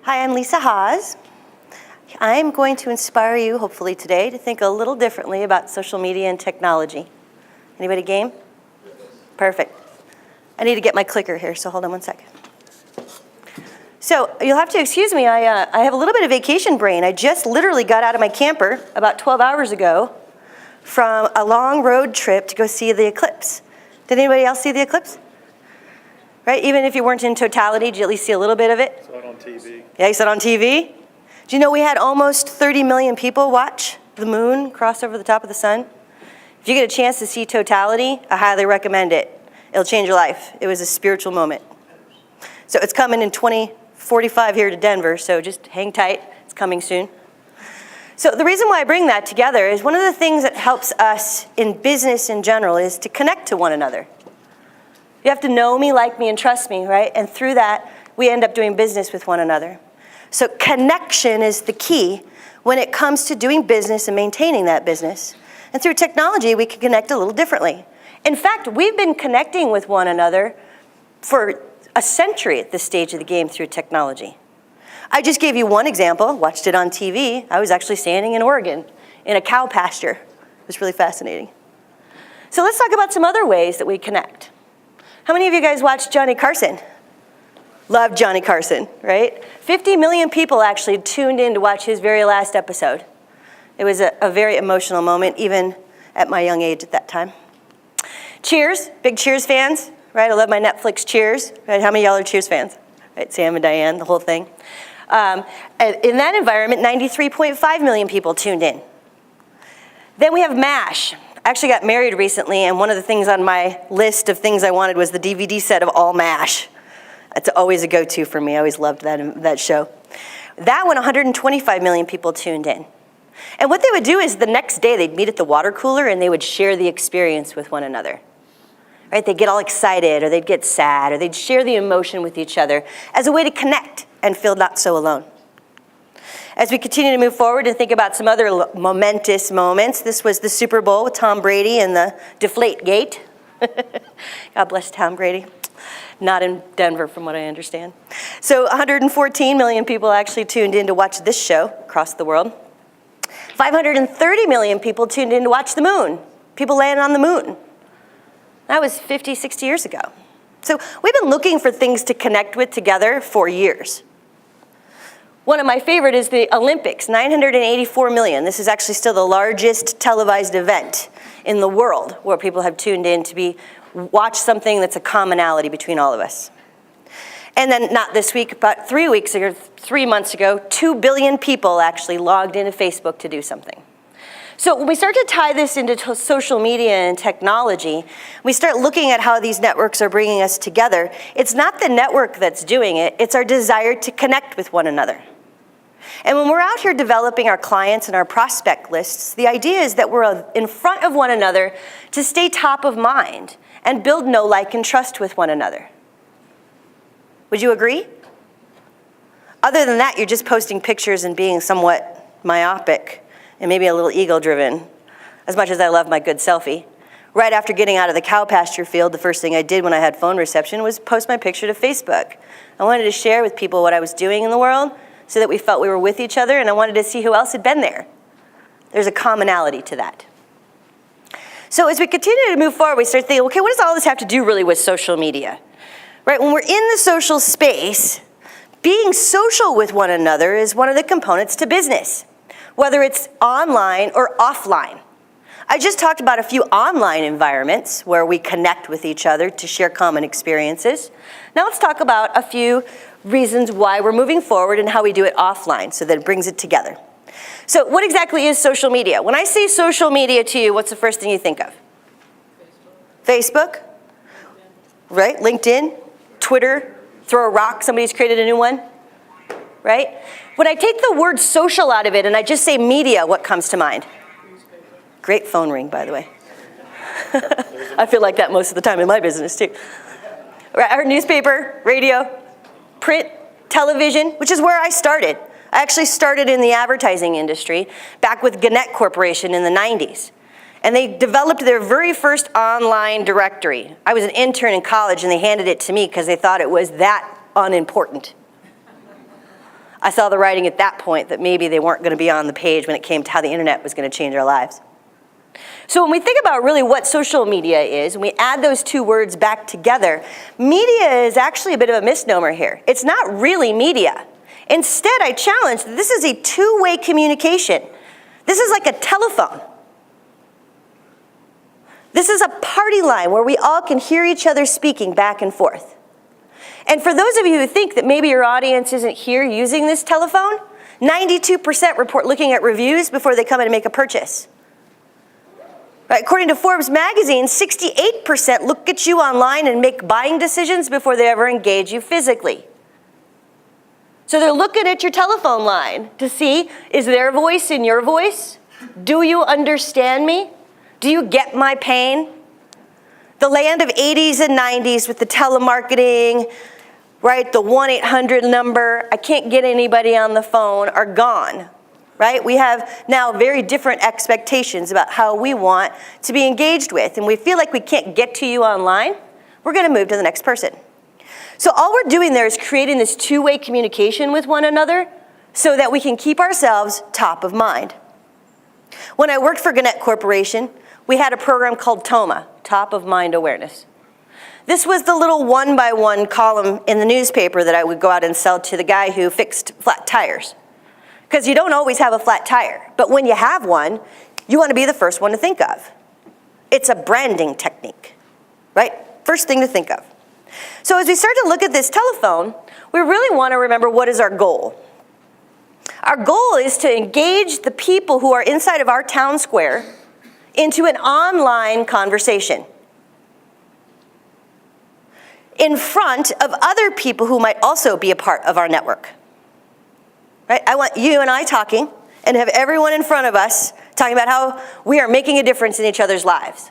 Hi, I'm Lisa Haas. I'm going to inspire you, hopefully today, to think a little differently about social media and technology. Anybody game? Perfect. I need to get my clicker here, so hold on one second. So you'll have to excuse me, I have a little bit of vacation brain. I just literally got out of my camper about 12 hours ago from a long road trip to go see the eclipse. Did anybody else see the eclipse? Right, even if you weren't in totality, did you at least see a little bit of it? Saw it on TV. Yeah, you saw it on TV? Do you know we had almost 30 million people watch the moon cross over the top of the sun? If you get a chance to see totality, I highly recommend it. It'll change your life. It was a spiritual moment. So it's coming in 2045 here to Denver, so just hang tight. It's coming soon. So the reason why I bring that together is one of the things that helps us in business in general is to connect to one another. You have to know me, like me, and trust me, right? And through that, we end up doing business with one another. So connection is the key when it comes to doing business and maintaining that business. And through technology, we can connect a little differently. In fact, we've been connecting with one another for a century at this stage of the game through technology. I just gave you one example, watched it on TV. I was actually standing in Oregon in a cow pasture. It was really fascinating. So let's talk about some other ways that we connect. How many of you guys watched Johnny Carson? Love Johnny Carson, right? 50 million people actually tuned in to watch his very last episode. It was a very emotional moment, even at my young age at that time. Cheers, big Cheers fans, right? I love my Netflix Cheers, right? How many of y'all are Cheers fans? Right, Sam and Diane, the whole thing. In that environment, 93.5 million people tuned in. Then we have MASH. I actually got married recently, and one of the things on my list of things I wanted was the DVD set of all MASH. It's always a go-to for me. I always loved that show. That one, 125 million people tuned in. And what they would do is the next day they'd meet at the water cooler and they would share the experience with one another. Right? They'd get all excited, or they'd get sad, or they'd share the emotion with each other as a way to connect and feel not so alone. As we continue to move forward and think about some other momentous moments, this was the Super Bowl with Tom Brady and the Deflate Gate. God bless Tom Brady. Not in Denver, from what I understand. So 114 million people actually tuned in to watch this show across the world. 530 million people tuned in to watch the moon. People landed on the moon. That was 50, 60 years ago. So we've been looking for things to connect with together for years. One of my favorite is the Olympics, 984 million. This is actually still the largest televised event in the world where people have tuned in to watch something that's a commonality between all of us. And then not this week, but 3 months ago, 2 billion people actually logged into Facebook to do something. So when we start to tie this into social media and technology, we start looking at how these networks are bringing us together. It's not the network that's doing it, it's our desire to connect with one another. And when we're out here developing our clients and our prospect lists, the idea is that we're in front of one another to stay top of mind and build know, like, and trust with one another. Would you agree? Other than that, you're just posting pictures and being somewhat myopic and maybe a little ego-driven, as much as I love my good selfie. Right after getting out of the cow pasture field, the first thing I did when I had phone reception was post my picture to Facebook. I wanted to share with people what I was doing in the world so that we felt we were with each other, and I wanted to see who else had been there. There's a commonality to that. So as we continue to move forward, we start thinking, okay, what does all this have to do really with social media? Right, when we're in the social space, being social with one another is one of the components to business, whether it's online or offline. I just talked about a few online environments where we connect with each other to share common experiences. Now let's talk about a few reasons why we're moving forward and how we do it offline so that it brings it together. So what exactly is social media? When I say social media to you, what's the first thing you think of? Facebook? Right? LinkedIn? Twitter? Throw a rock, somebody's created a new one? Right? When I take the word social out of it and I just say media, what comes to mind? Great phone ring, by the way. I feel like that most of the time in my business, too. Our newspaper, radio, print, television, which is where I started. I actually started in the advertising industry back with Gannett Corporation in the 90s. And they developed their very first online directory. I was an intern in college and they handed it to me because they thought it was that unimportant. I saw the writing at that point that maybe they weren't going to be on the page when it came to how the internet was going to change our lives. So when we think about really what social media is, and we add those two words back together, media is actually a bit of a misnomer here. It's not really media. Instead, I challenge that this is a two-way communication. This is like a telephone. This is a party line where we all can hear each other speaking back and forth. And for those of you who think that maybe your audience isn't here using this telephone, 92% report looking at reviews before they come in and make a purchase. Right, according to Forbes magazine, 68% look at you online and make buying decisions before they ever engage you physically. So they're looking at your telephone line to see, is their voice in your voice? Do you understand me? Do you get my pain? The land of 80s and 90s with the telemarketing, right, the 1-800 number, I can't get anybody on the phone, are gone. Right? We have now very different expectations about how we want to be engaged with. And we feel like we can't get to you online, we're going to move to the next person. So all we're doing there is creating this two-way communication with one another so that we can keep ourselves top of mind. When I worked for Gannett Corporation, we had a program called TOMA, Top of Mind Awareness. This was the little one-by-one column in the newspaper that I would go out and sell to the guy who fixed flat tires. Because you don't always have a flat tire, but when you have one, you want to be the first one to think of. It's a branding technique, right? First thing to think of. So as we start to look at this telephone, we really want to remember what is our goal. Our goal is to engage the people who are inside of our town square into an online conversation in front of other people who might also be a part of our network. Right? I want you and I talking and have everyone in front of us talking about how we are making a difference in each other's lives.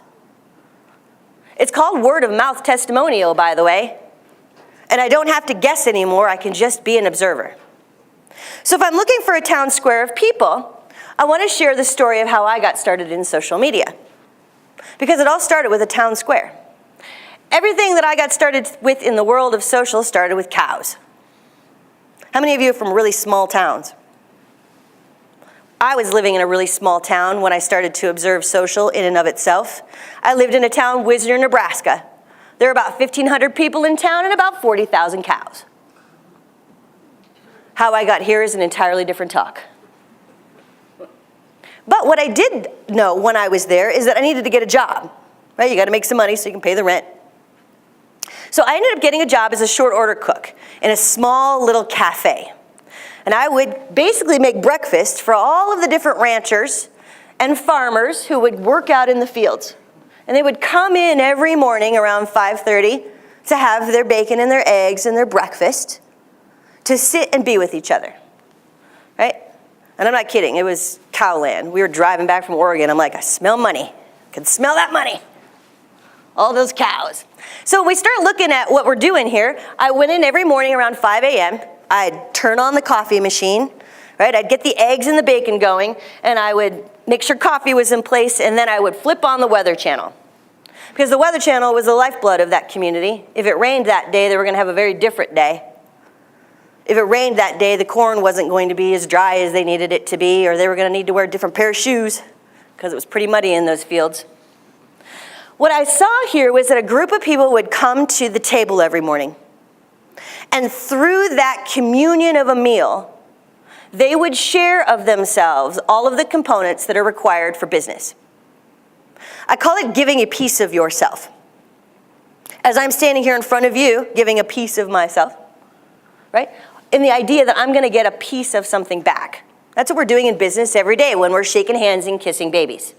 It's called word of mouth testimonial, by the way. And I don't have to guess anymore, I can just be an observer. So if I'm looking for a town square of people, I want to share the story of how I got started in social media. Because it all started with a town square. Everything that I got started with in the world of social started with cows. How many of you are from really small towns? I was living in a really small town when I started to observe social in and of itself. I lived in a town, Wisner, Nebraska. There were about 1,500 people in town and about 40,000 cows. How I got here is an entirely different talk. But what I did know when I was there is that I needed to get a job. Right? You got to make some money so you can pay the rent. So I ended up getting a job as a short order cook in a small little cafe. And I would basically make breakfast for all of the different ranchers and farmers who would work out in the fields. And they would come in every morning around 5:30 to have their bacon and their eggs and their breakfast, to sit and be with each other, right? And I'm not kidding, it was cowland. We were driving back from Oregon. I'm like, I smell money. I can smell that money. All those cows. So when we start looking at what we're doing here, I went in every morning around 5 a.m. I'd turn on the coffee machine, right? I'd get the eggs and the bacon going, and I would make sure coffee was in place, and then I would flip on the Weather Channel. Because the Weather Channel was the lifeblood of that community. If it rained that day, they were going to have a very different day. If it rained that day, the corn wasn't going to be as dry as they needed it to be, or they were going to need to wear a different pair of shoes, because it was pretty muddy in those fields. What I saw here was that a group of people would come to the table every morning. And through that communion of a meal, they would share of themselves all of the components that are required for business. I call it giving a piece of yourself. As I'm standing here in front of you, giving a piece of myself, right? In the idea that I'm going to get a piece of something back. That's what we're doing in business every day when we're shaking hands and kissing babies.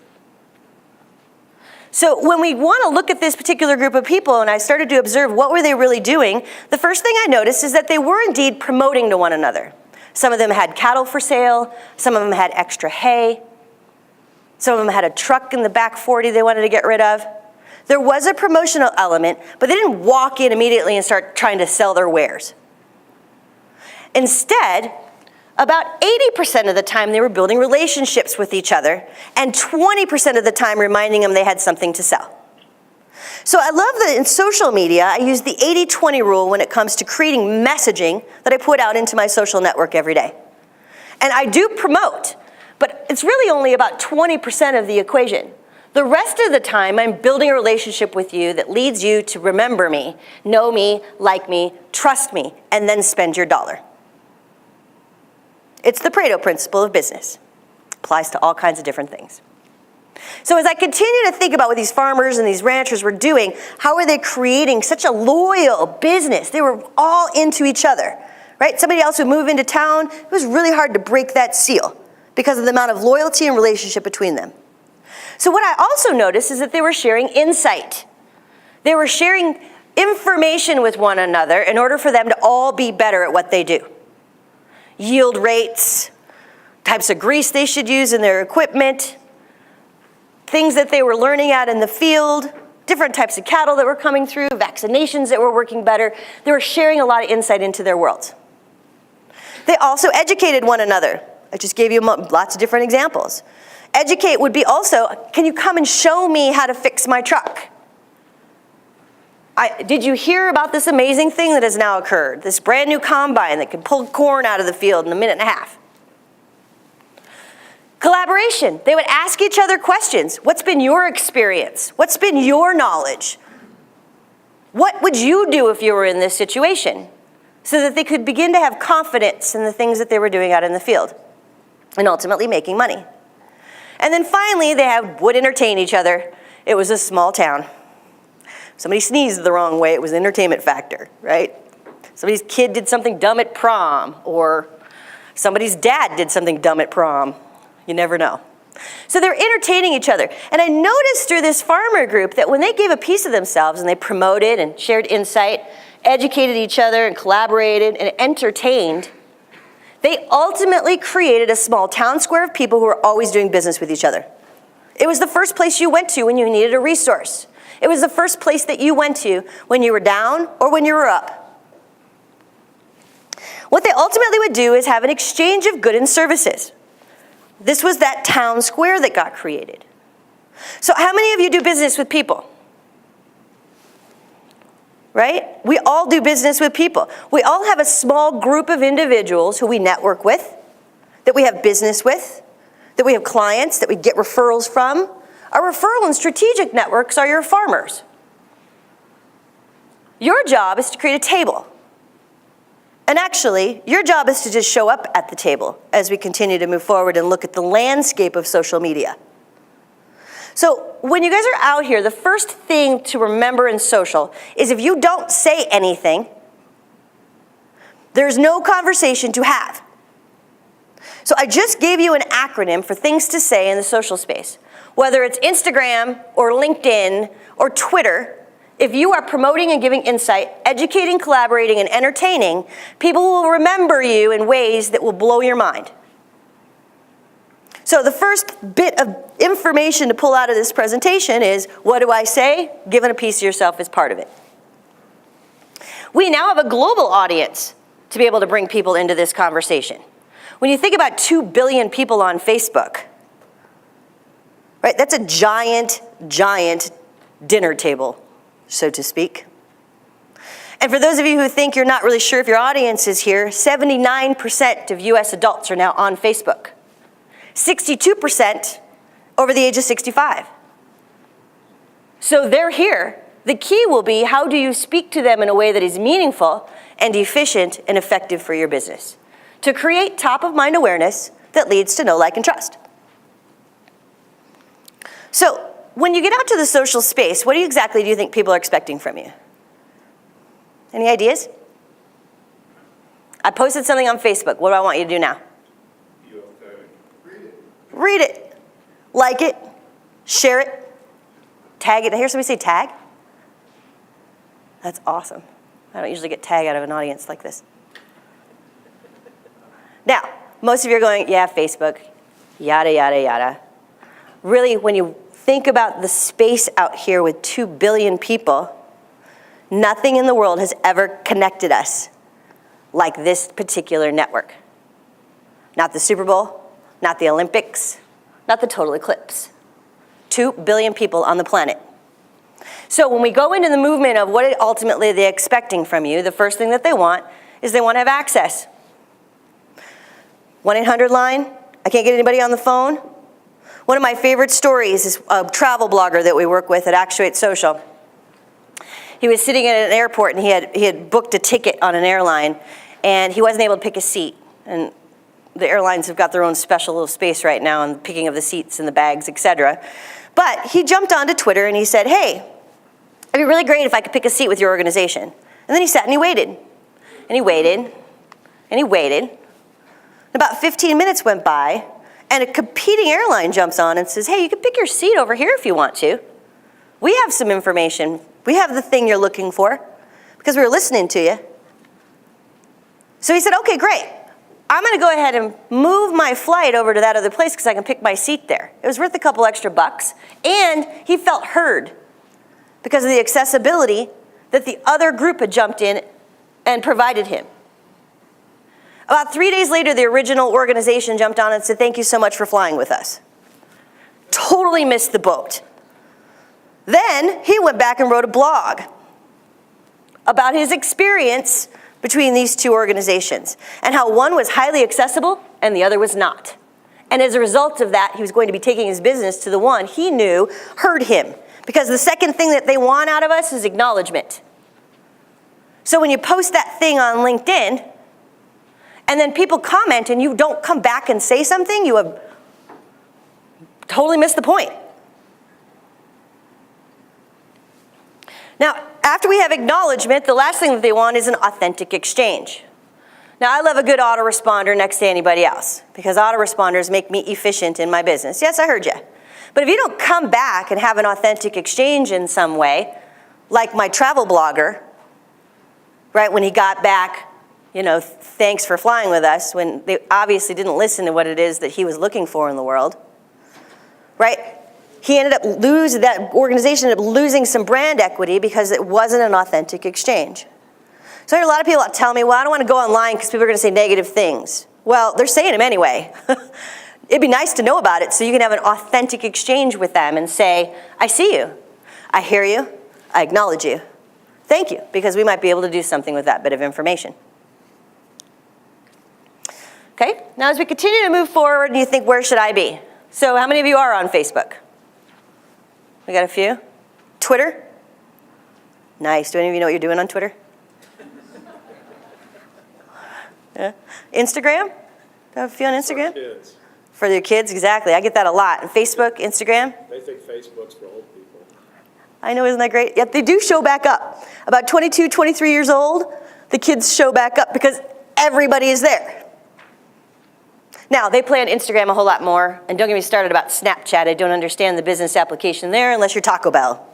So when we want to look at this particular group of people, and I started to observe what were they really doing, the first thing I noticed is that they were indeed promoting to one another. Some of them had cattle for sale. Some of them had extra hay. Some of them had a truck in the back 40 they wanted to get rid of. There was a promotional element, but they didn't walk in immediately and start trying to sell their wares. Instead, about 80% of the time they were building relationships with each other, and 20% of the time reminding them they had something to sell. So I love that in social media, I use the 80-20 rule when it comes to creating messaging that I put out into my social network every day. And I do promote, but it's really only about 20% of the equation. The rest of the time, I'm building a relationship with you that leads you to remember me, know me, like me, trust me, and then spend your dollar. It's the Pareto principle of business. Applies to all kinds of different things. So as I continue to think about what these farmers and these ranchers were doing, how are they creating such a loyal business? They were all into each other, right? Somebody else would move into town. It was really hard to break that seal because of the amount of loyalty and relationship between them. So what I also noticed is that they were sharing insight. They were sharing information with one another in order for them to all be better at what they do. Yield rates, types of grease they should use in their equipment, things that they were learning out in the field, different types of cattle that were coming through, vaccinations that were working better. They were sharing a lot of insight into their world. They also educated one another. I just gave you lots of different examples. Educate would be also, can you come and show me how to fix my truck? Did you hear about this amazing thing that has now occurred? This brand new combine that can pull corn out of the field in a minute and a half. Collaboration. They would ask each other questions. What's been your experience? What's been your knowledge? What would you do if you were in this situation? So that they could begin to have confidence in the things that they were doing out in the field and ultimately making money. And then finally, they would entertain each other. It was a small town. Somebody sneezed the wrong way, it was an entertainment factor, right? Somebody's kid did something dumb at prom, or somebody's dad did something dumb at prom. You never know. So they're entertaining each other. And I noticed through this farmer group that when they gave a piece of themselves and they promoted and shared insight, educated each other and collaborated and entertained, they ultimately created a small town square of people who were always doing business with each other. It was the first place you went to when you needed a resource. It was the first place that you went to when you were down or when you were up. What they ultimately would do is have an exchange of goods and services. This was that town square that got created. So how many of you do business with people? Right? We all do business with people. We all have a small group of individuals who we network with, that we have business with, that we have clients, that we get referrals from. Our referral and strategic networks are your farmers. Your job is to create a table. And actually, your job is to just show up at the table as we continue to move forward and look at the landscape of social media. So when you guys are out here, the first thing to remember in social is if you don't say anything, there's no conversation to have. So I just gave you an acronym for things to say in the social space. Whether it's Instagram or LinkedIn or Twitter, if you are promoting and giving insight, educating, collaborating, and entertaining, people will remember you in ways that will blow your mind. So the first bit of information to pull out of this presentation is, what do I say? Giving a piece of yourself is part of it. We now have a global audience to be able to bring people into this conversation. When you think about 2 billion people on Facebook, right, that's a giant, giant dinner table, so to speak. And for those of you who think you're not really sure if your audience is here, 79% of US adults are now on Facebook. 62% over the age of 65. So they're here. The key will be, how do you speak to them in a way that is meaningful and efficient and effective for your business to create top-of-mind awareness that leads to know, like, and trust. So when you get out to the social space, what exactly do you think people are expecting from you? Any ideas? I posted something on Facebook. What do I want you to do now? You have to read it. Read it. Like it. Share it. Tag it. I hear somebody say tag. That's awesome. I don't usually get tag out of an audience like this. Now, most of you are going, yeah, Facebook, yada, yada, yada. Really, when you think about the space out here with 2 billion people, nothing in the world has ever connected us like this particular network. Not the Super Bowl, not the Olympics, not the total eclipse. 2 billion people on the planet. So when we go into the movement of what ultimately they're expecting from you, the first thing that they want is they want to have access. 1-800 line, I can't get anybody on the phone. One of my favorite stories is a travel blogger that we work with at Actuate Social. He was sitting at an airport and he had booked a ticket on an airline and he wasn't able to pick a seat. And the airlines have got their own special little space right now on the picking of the seats and the bags, etc. But he jumped onto Twitter and he said, hey, it'd be really great if I could pick a seat with your organization. And then he sat and he waited. And he waited. And he waited. About 15 minutes went by and a competing airline jumps on and says, hey, you can pick your seat over here if you want to. We have some information. We have the thing you're looking for because we were listening to you. So he said, okay, great. I'm going to go ahead and move my flight over to that other place because I can pick my seat there. It was worth a couple extra bucks. And he felt heard because of the accessibility that the other group had jumped in and provided him. About 3 days later, the original organization jumped on and said, thank you so much for flying with us. Totally missed the boat. Then he went back and wrote a blog about his experience between these two organizations and how one was highly accessible and the other was not. And as a result of that, he was going to be taking his business to the one he knew heard him. Because the second thing that they want out of us is acknowledgement. So when you post that thing on LinkedIn and then people comment and you don't come back and say something, you have totally missed the point. Now, after we have acknowledgement, the last thing that they want is an authentic exchange. Now, I love a good autoresponder next to anybody else because autoresponders make me efficient in my business. Yes, I heard you. But if you don't come back and have an authentic exchange in some way, like my travel blogger, right, when he got back, you know, thanks for flying with us, when they obviously didn't listen to what it is that he was looking for in the world, right? He ended up that organization ended up losing some brand equity because it wasn't an authentic exchange. So I hear a lot of people tell me, well, I don't want to go online because people are going to say negative things. Well, they're saying them anyway. It'd be nice to know about it so you can have an authentic exchange with them and say, I see you, I hear you, I acknowledge you. Thank you, because we might be able to do something with that bit of information. Okay, now as we continue to move forward and you think, where should I be? So how many of you are on Facebook? We got a few. Twitter? Nice. Do any of you know what you're doing on Twitter? Yeah. Instagram? Do I have a few on Instagram? For kids. For your kids, exactly. I get that a lot. And Facebook, Instagram? They think Facebook's for old people. I know, isn't that great? Yet they do show back up. About 22, 23 years old, the kids show back up because everybody is there. Now, they play on Instagram a whole lot more, and don't get me started about Snapchat. I don't understand the business application there unless you're Taco Bell.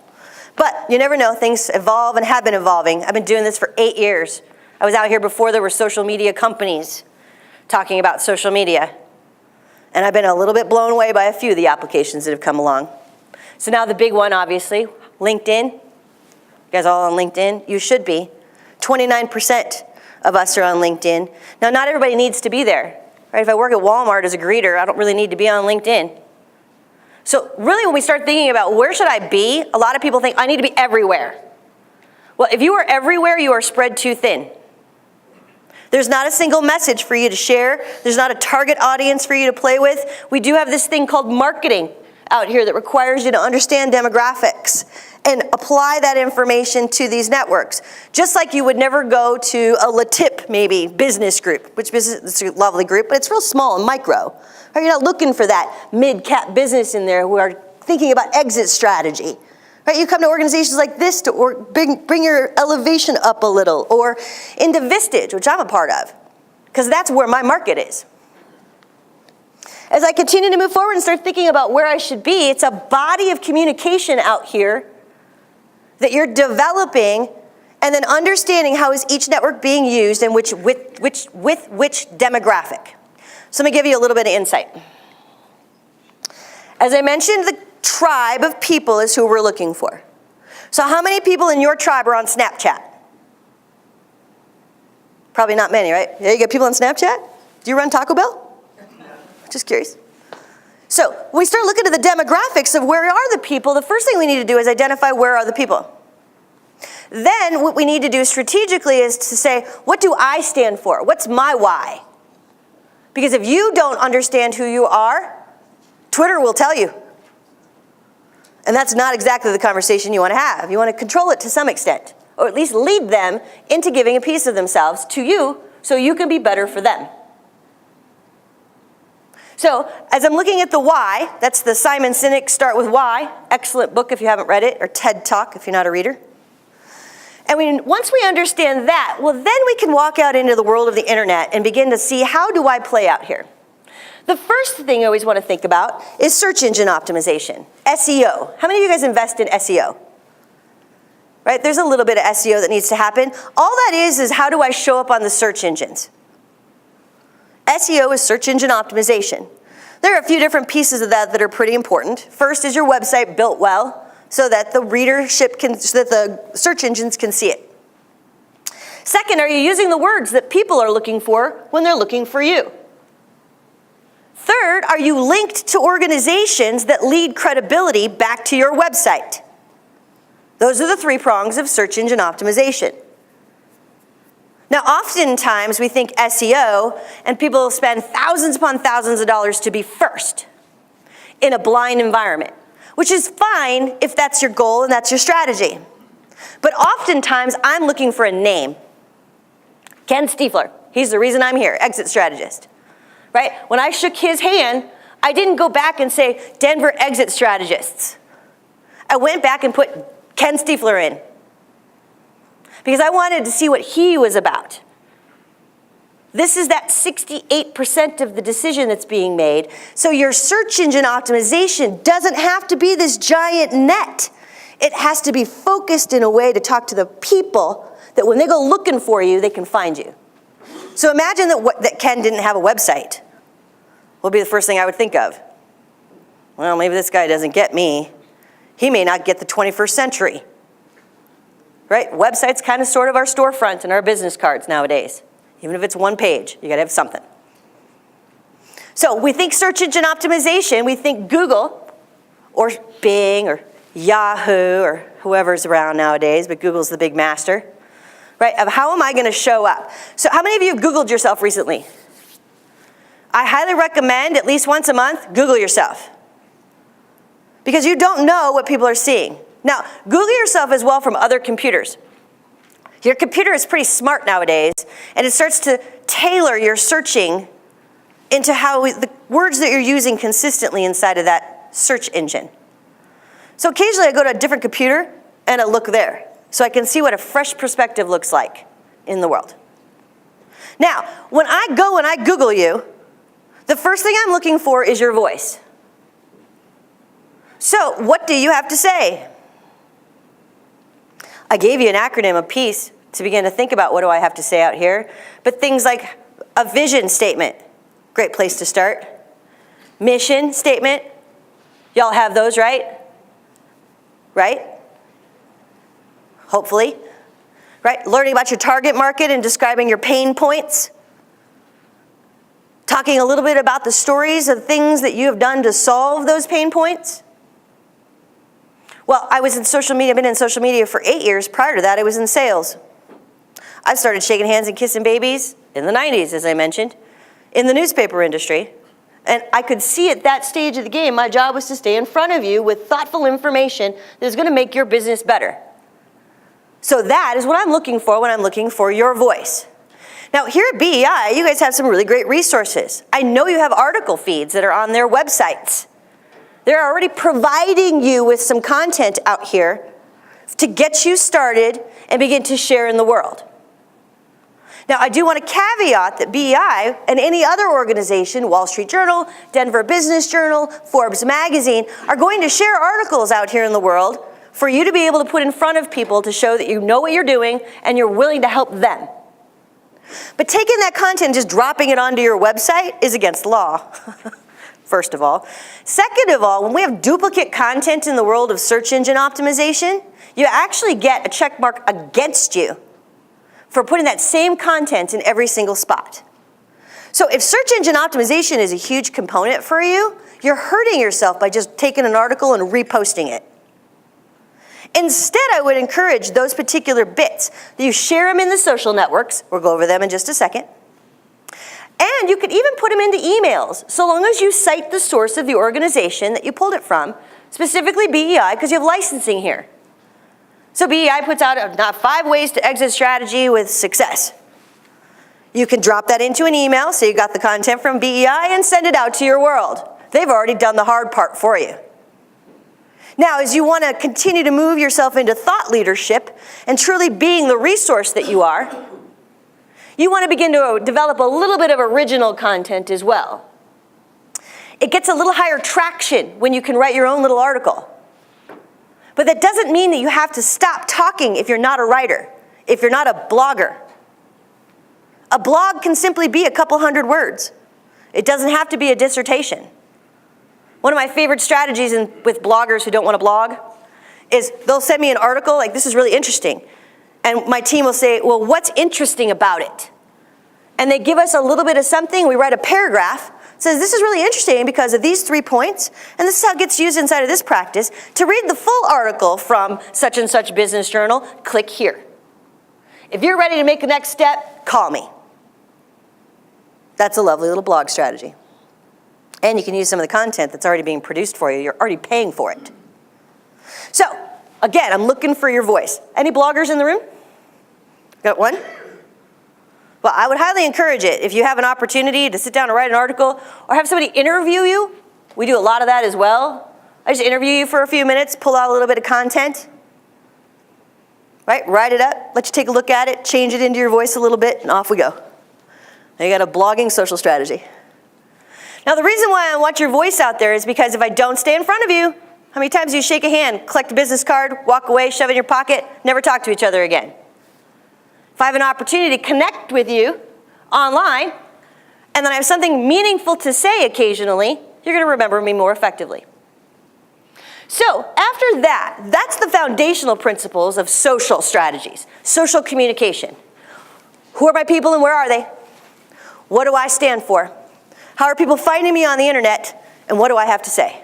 But you never know, things evolve and have been evolving. I've been doing this for 8 years. I was out here before there were social media companies talking about social media. And I've been a little bit blown away by a few of the applications that have come along. So now the big one, obviously, LinkedIn. You guys all on LinkedIn? You should be. 29% of us are on LinkedIn. Now, not everybody needs to be there. Right? If I work at Walmart as a greeter, I don't really need to be on LinkedIn. So really when we start thinking about where should I be, a lot of people think I need to be everywhere. Well, if you are everywhere, you are spread too thin. There's not a single message for you to share. There's not a target audience for you to play with. We do have this thing called marketing out here that requires you to understand demographics and apply that information to these networks. Just like you would never go to a LaTip, maybe, business group, which is a lovely group, but it's real small and micro. You're not looking for that mid-cap business in there who are thinking about exit strategy. Right? You come to organizations like this to bring your elevation up a little, or into Vistage, which I'm a part of, because that's where my market is. As I continue to move forward and start thinking about where I should be, it's a body of communication out here that you're developing and then understanding how is each network being used and with which demographic. So let me give you a little bit of insight. As I mentioned, the tribe of people is who we're looking for. So how many people in your tribe are on Snapchat? Probably not many, right? Yeah, you got people on Snapchat? Do you run Taco Bell? Just curious. So when we start looking at the demographics of where are the people, the first thing we need to do is identify where are the people. Then what we need to do strategically is to say, what do I stand for? What's my why? Because if you don't understand who you are, Twitter will tell you. And that's not exactly the conversation you want to have. You want to control it to some extent, or at least lead them into giving a piece of themselves to you so you can be better for them. So as I'm looking at the why, that's the Simon Sinek Start With Why. Excellent book if you haven't read it, or TED Talk if you're not a reader. And once we understand that, well, then we can walk out into the world of the internet and begin to see, how do I play out here? The first thing I always want to think about is search engine optimization, SEO. How many of you guys invest in SEO? Right, there's a little bit of SEO that needs to happen. All that is how do I show up on the search engines? SEO is search engine optimization. There are a few different pieces of that are pretty important. First, is your website built well so that the readership so that the search engines can see it? Second, are you using the words that people are looking for when they're looking for you? Third, are you linked to organizations that lead credibility back to your website? Those are the three prongs of search engine optimization. Now, oftentimes we think SEO and people spend thousands upon thousands of dollars to be first in a blind environment, which is fine if that's your goal and that's your strategy. But oftentimes I'm looking for a name. Ken Stiefler, he's the reason I'm here, exit strategist. Right? When I shook his hand, I didn't go back and say, Denver exit strategists. I went back and put Ken Stiefler in, because I wanted to see what he was about. This is that 68% of the decision that's being made. So your search engine optimization doesn't have to be this giant net. It has to be focused in a way to talk to the people that when they go looking for you, they can find you. So imagine that Ken didn't have a website. What would be the first thing I would think of? Well, maybe this guy doesn't get me. He may not get the 21st century. Right? Website's kind of sort of our storefront and our business cards nowadays. Even if it's one page, you got to have something. So we think search engine optimization, we think Google or Bing or Yahoo or whoever's around nowadays, but Google's the big master. Right, of how am I going to show up? So how many of you have Googled yourself recently? I highly recommend at least once a month, Google yourself. Because you don't know what people are seeing. Now, Google yourself as well from other computers. Your computer is pretty smart nowadays, and it starts to tailor your searching into how the words that you're using consistently inside of that search engine. So occasionally I go to a different computer and I look there, so I can see what a fresh perspective looks like in the world. Now, when I go and I Google you, the first thing I'm looking for is your voice. So, what do you have to say? I gave you an acronym, a piece, to begin to think about what do I have to say out here. But things like a vision statement, great place to start. Mission statement, y'all have those, right? Right? Hopefully, right? Learning about your target market and describing your pain points. Talking a little bit about the stories of things that you have done to solve those pain points. Well, I was in social media, I've been in social media for 8 years. Prior to that, I was in sales. I started shaking hands and kissing babies in the 90s, as I mentioned, in the newspaper industry. And I could see at that stage of the game, my job was to stay in front of you with thoughtful information that is going to make your business better. So that is what I'm looking for when I'm looking for your voice. Now, here at BEI, you guys have some really great resources. I know you have article feeds that are on their websites. They're already providing you with some content out here to get you started and begin to share in the world. Now, I do want to caveat that BEI and any other organization, Wall Street Journal, Denver Business Journal, Forbes Magazine, are going to share articles out here in the world for you to be able to put in front of people to show that you know what you're doing and you're willing to help them. But taking that content and just dropping it onto your website is against the law, first of all. Second of all, when we have duplicate content in the world of search engine optimization, you actually get a check mark against you for putting that same content in every single spot. So if search engine optimization is a huge component for you, You're hurting yourself by just taking an article and reposting it. Instead, I would encourage those particular bits that you share them in the social networks. We'll go over them in just a second. And you could even put them into emails, so long as you cite the source of the organization that you pulled it from, specifically BEI, because you have licensing here. So BEI puts out 5 ways to exit strategy with success. You can drop that into an email, so you got the content from BEI, and send it out to your world. They've already done the hard part for you. Now, as you want to continue to move yourself into thought leadership and truly being the resource that you are, you want to begin to develop a little bit of original content as well. It gets a little higher traction when you can write your own little article. But that doesn't mean that you have to stop talking if you're not a writer, if you're not a blogger. A blog can simply be a couple hundred words. It doesn't have to be a dissertation. One of my favorite strategies with bloggers who don't want to blog is they'll send me an article, like, this is really interesting. And my team will say, well, what's interesting about it? And they give us a little bit of something. We write a paragraph. It says, this is really interesting because of these 3 points, and this is how it gets used inside of this practice. To read the full article from such and such business journal, click here. If you're ready to make the next step, call me. That's a lovely little blog strategy. And you can use some of the content that's already being produced for you. You're already paying for it. So, again, I'm looking for your voice. Any bloggers in the room? Got one? Well, I would highly encourage it. If you have an opportunity to sit down and write an article or have somebody interview you, we do a lot of that as well. I just interview you for a few minutes, pull out a little bit of content, right? Write it up, let you take a look at it, change it into your voice a little bit, and off we go. Now you got a blogging social strategy. Now, the reason why I want your voice out there is because if I don't stay in front of you, how many times do you shake a hand, collect a business card, walk away, shove it in your pocket, never talk to each other again? If I have an opportunity to connect with you online, and then I have something meaningful to say occasionally, you're going to remember me more effectively. So, after that, that's the foundational principles of social strategies, social communication. Who are my people and where are they? What do I stand for? How are people finding me on the internet, and what do I have to say?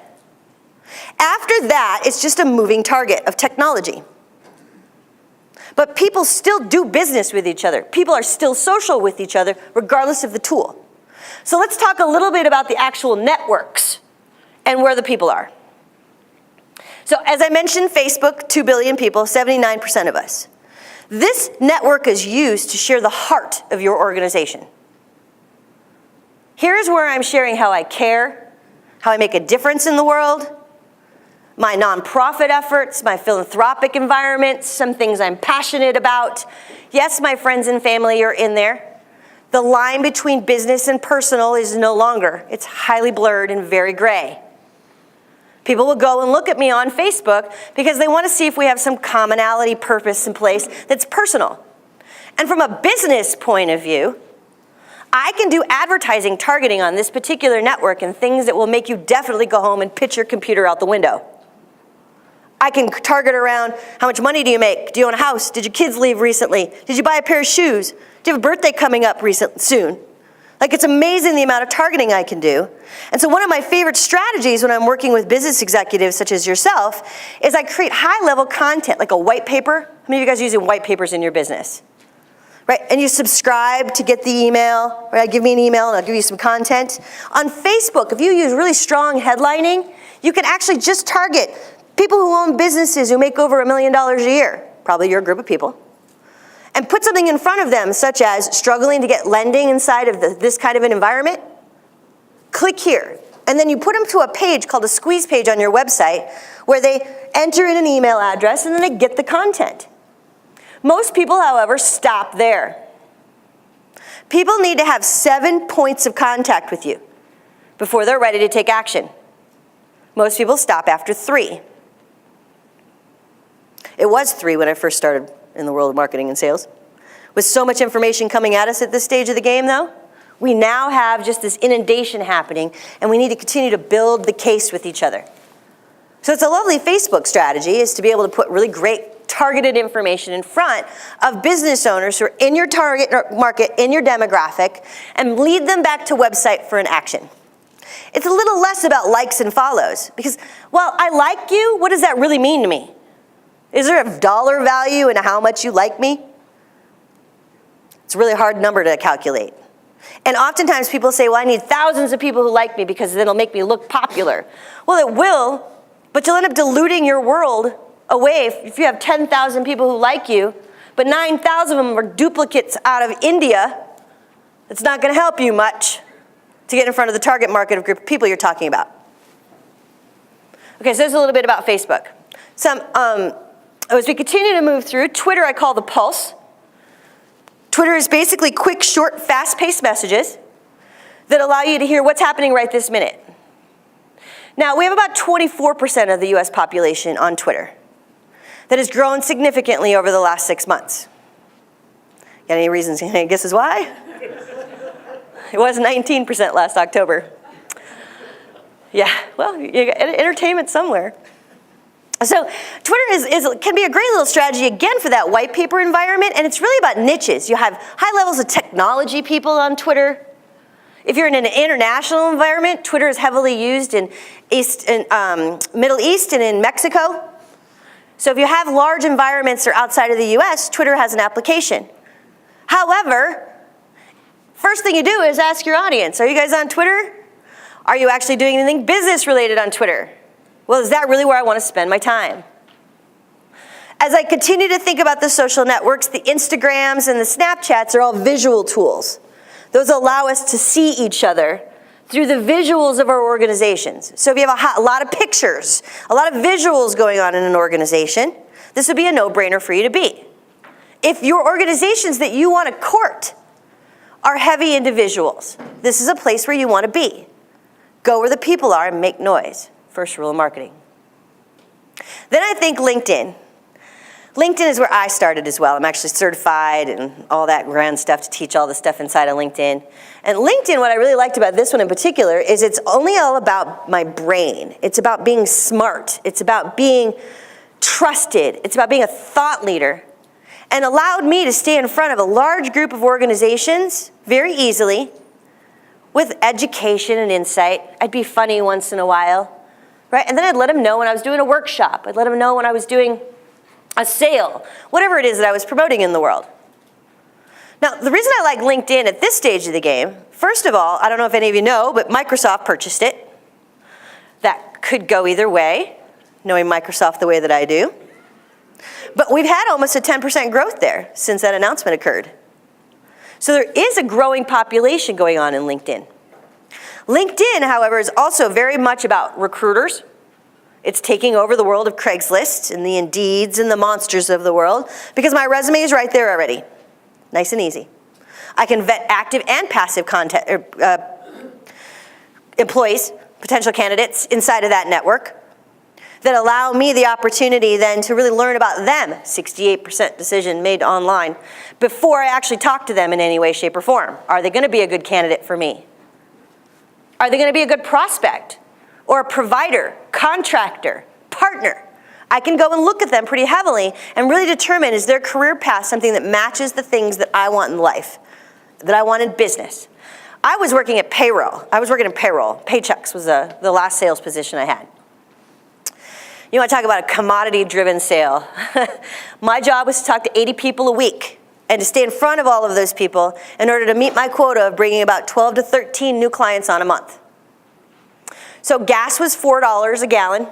After that, it's just a moving target of technology. But people still do business with each other. People are still social with each other, regardless of the tool. So let's talk a little bit about the actual networks and where the people are. So as I mentioned, Facebook, 2 billion people, 79% of us. This network is used to share the heart of your organization. Here's where I'm sharing how I care, how I make a difference in the world, my nonprofit efforts, my philanthropic environment, some things I'm passionate about. Yes, my friends and family are in there. The line between business and personal is no longer. It's highly blurred and very gray. People will go and look at me on Facebook because they want to see if we have some commonality, purpose in place that's personal. And from a business point of view, I can do advertising targeting on this particular network and things that will make you definitely go home and pitch your computer out the window. I can target around how much money do you make? Do you own a house? Did your kids leave recently? Did you buy a pair of shoes? Do you have a birthday coming up soon? Like, it's amazing the amount of targeting I can do. And so one of my favorite strategies when I'm working with business executives such as yourself is I create high-level content, like a white paper. How many of you guys are using white papers in your business? Right, and you subscribe to get the email, right? Give me an email and I'll give you some content. On Facebook, if you use really strong headlining, you can actually just target people who own businesses who make over $1 million a year, probably your group of people, and put something in front of them such as struggling to get lending inside of this kind of an environment. Click here, and then you put them to a page called a squeeze page on your website where they enter in an email address and then they get the content. Most people, however, stop there. People need to have 7 points of contact with you before they're ready to take action. Most people stop after 3. It was 3 when I first started in the world of marketing and sales. With so much information coming at us at this stage of the game, though, we now have just this inundation happening, and we need to continue to build the case with each other. So it's a lovely Facebook strategy is to be able to put really great targeted information in front of business owners who are in your target market, in your demographic, and lead them back to website for an action. It's a little less about likes and follows, because while I like you, what does that really mean to me? Is there a dollar value in how much you like me? It's a really hard number to calculate. And oftentimes people say, well, I need thousands of people who like me because then it'll make me look popular. Well, it will, but you'll end up diluting your world away if you have 10,000 people who like you, but 9,000 of them are duplicates out of India. It's not going to help you much to get in front of the target market of group of people you're talking about. Okay, so there's a little bit about Facebook. As we continue to move through, Twitter I call the pulse. Twitter is basically quick, short, fast-paced messages that allow you to hear what's happening right this minute. Now, we have about 24% of the US population on Twitter. That has grown significantly over the last 6 months. Got any reasons, any guesses why? It was 19% last October. Yeah, well, you got entertainment somewhere. So Twitter can be a great little strategy, again, for that white paper environment, and it's really about niches. You have high levels of technology people on Twitter. If you're in an international environment, Twitter is heavily used in Middle East and in Mexico. So if you have large environments that are outside of the US, Twitter has an application. However, first thing you do is ask your audience, are you guys on Twitter? Are you actually doing anything business related on Twitter? Well, is that really where I want to spend my time? As I continue to think about the social networks, the Instagrams and the Snapchats are all visual tools. Those allow us to see each other through the visuals of our organizations. So if you have a lot of pictures, a lot of visuals going on in an organization, this would be a no-brainer for you to be. If your organizations that you want to court are heavy into visuals, this is a place where you want to be. Go where the people are and make noise. First rule of marketing. Then I think LinkedIn. LinkedIn is where I started as well. I'm actually certified and all that grand stuff to teach all the stuff inside of LinkedIn. And LinkedIn, what I really liked about this one in particular is it's only all about my brain. It's about being smart. It's about being trusted. It's about being a thought leader. And allowed me to stay in front of a large group of organizations very easily with education and insight. I'd be funny once in a while. Right? And then I'd let them know when I was doing a workshop. I'd let them know when I was doing a sale, whatever it is that I was promoting in the world. Now, the reason I like LinkedIn at this stage of the game, first of all, I don't know if any of you know, but Microsoft purchased it. That could go either way, knowing Microsoft the way that I do. But we've had almost a 10% growth there since that announcement occurred. So there is a growing population going on in LinkedIn. LinkedIn, however, is also very much about recruiters. It's taking over the world of Craigslist and the Indeeds and the Monsters of the world because my resume is right there already. Nice and easy. I can vet active and passive employees, potential candidates inside of that network that allow me the opportunity then to really learn about them, 68% decision made online, before I actually talk to them in any way, shape, or form. Are they going to be a good candidate for me? Are they going to be a good prospect or a provider, contractor, partner? I can go and look at them pretty heavily and really determine, is their career path something that matches the things that I want in life, that I want in business? I was working at payroll. I was working in payroll. Paychecks was the last sales position I had. You want to talk about a commodity-driven sale. My job was to talk to 80 people a week and to stay in front of all of those people in order to meet my quota of bringing about 12 to 13 new clients on a month. So gas was $4 a gallon.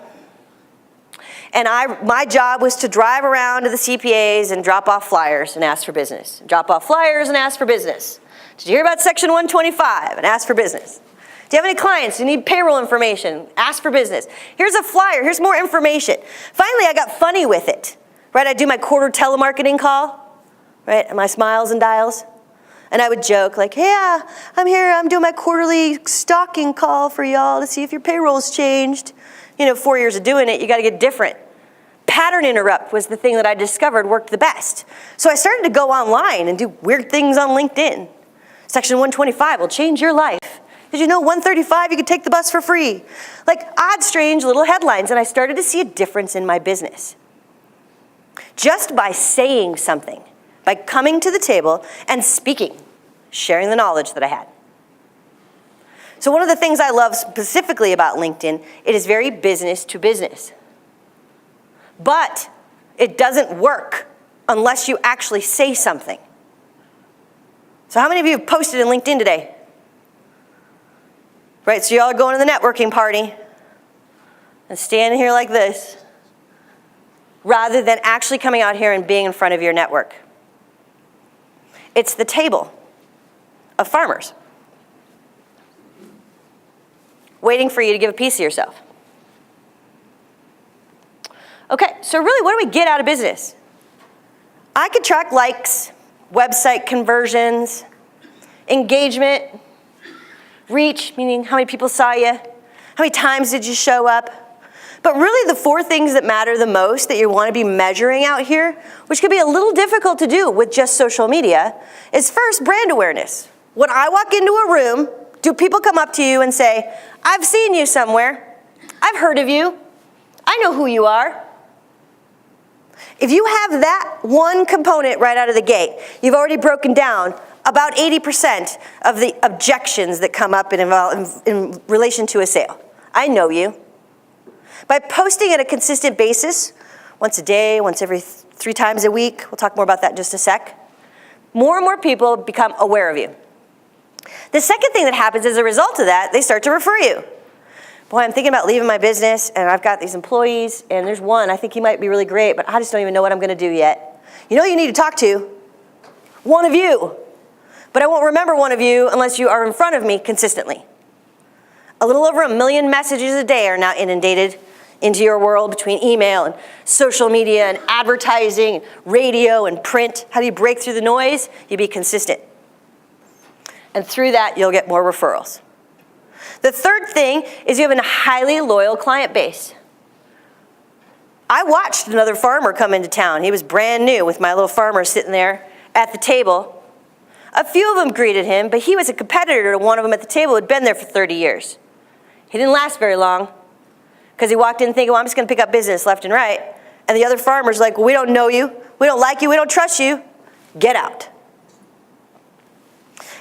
And my job was to drive around to the CPAs and drop off flyers and ask for business. Drop off flyers and ask for business. Did you hear about Section 125? And ask for business. Do you have any clients who need payroll information? Ask for business. Here's a flyer. Here's more information. Finally, I got funny with it. Right? I'd do my quarter telemarketing call. Right? My smiles and dials. And I would joke like, yeah, I'm here. I'm doing my quarterly stalking call for y'all to see if your payroll's changed. 4 years of doing it, you got to get different. Pattern interrupt was the thing that I discovered worked the best. So I started to go online and do weird things on LinkedIn. Section 125 will change your life. Did you know 135 you could take the bus for free? Like odd, strange little headlines. And I started to see a difference in my business. Just by saying something, by coming to the table and speaking, sharing the knowledge that I had. So one of the things I love specifically about LinkedIn, it is very business to business. But it doesn't work unless you actually say something. So how many of you have posted in LinkedIn today? Right, so y'all are going to the networking party and standing here like this, rather than actually coming out here and being in front of your network. It's the table of farmers waiting for you to give a piece of yourself. Okay, so really, what do we get out of business? I could track likes, website conversions, engagement, reach, meaning how many people saw you, how many times did you show up. But really the 4 things that matter the most that you want to be measuring out here, which could be a little difficult to do with just social media, is first, brand awareness. When I walk into a room, do people come up to you and say, I've seen you somewhere, I've heard of you, I know who you are? If you have that one component right out of the gate, you've already broken down about 80% of the objections that come up in relation to a sale. I know you. By posting at a consistent basis, once a day, once every 3 times a week, we'll talk more about that in just a sec, more and more people become aware of you. The second thing that happens as a result of that, they start to refer you. Boy, I'm thinking about leaving my business, and I've got these employees, and there's one, I think he might be really great, but I just don't even know what I'm gonna do yet. You know who you need to talk to? One of you. But I won't remember one of you unless you are in front of me consistently. A little over 1 million messages a day are now inundated into your world between email and social media and advertising, radio and print. How do you break through the noise? You be consistent. And through that, you'll get more referrals. The third thing is you have a highly loyal client base. I watched another farmer come into town. He was brand new with my little farmer sitting there at the table. A few of them greeted him, but he was a competitor to one of them at the table who had been there for 30 years. He didn't last very long because he walked in thinking, well, I'm just going to pick up business left and right. And the other farmer's like, well, we don't know you, we don't like you, we don't trust you. Get out.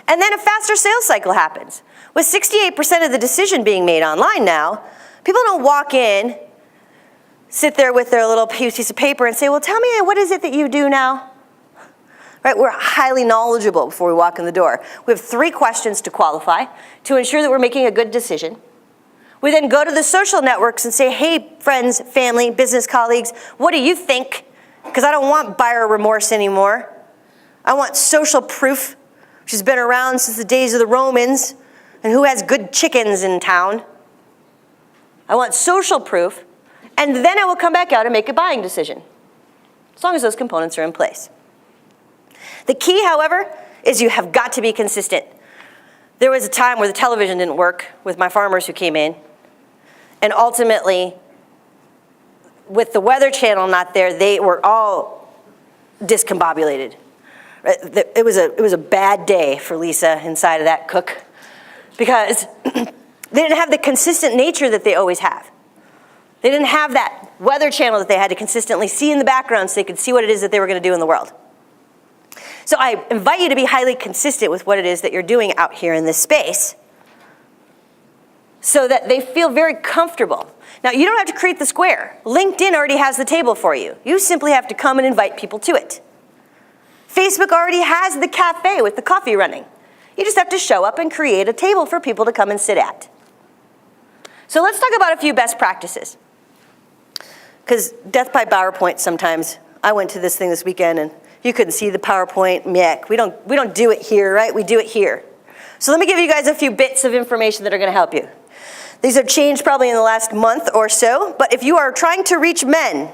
And then a faster sales cycle happens. With 68% of the decision being made online now, people don't walk in, sit there with their little piece of paper and say, well, tell me, what is it that you do now? Right, we're highly knowledgeable before we walk in the door. We have 3 questions to qualify to ensure that we're making a good decision. We then go to the social networks and say, hey, friends, family, business colleagues, what do you think? Because I don't want buyer remorse anymore. I want social proof, which has been around since the days of the Romans, and who has good chickens in town. I want social proof, and then I will come back out and make a buying decision, as long as those components are in place. The key, however, is you have got to be consistent. There was a time where the television didn't work with my farmers who came in, and ultimately, with the Weather Channel not there, they were all discombobulated. It was a bad day for Lisa inside of that cook, because they didn't have the consistent nature that they always have. They didn't have that Weather Channel that they had to consistently see in the background so they could see what it is that they were going to do in the world. So I invite you to be highly consistent with what it is that you're doing out here in this space so that they feel very comfortable. Now, you don't have to create the square. LinkedIn already has the table for you. You simply have to come and invite people to it. Facebook already has the cafe with the coffee running. You just have to show up and create a table for people to come and sit at. So let's talk about a few best practices. Because death by PowerPoint sometimes. I went to this thing this weekend and you couldn't see the PowerPoint. Meh. We don't do it here, right? We do it here. So let me give you guys a few bits of information that are going to help you. These have changed probably in the last month or so, but if you are trying to reach men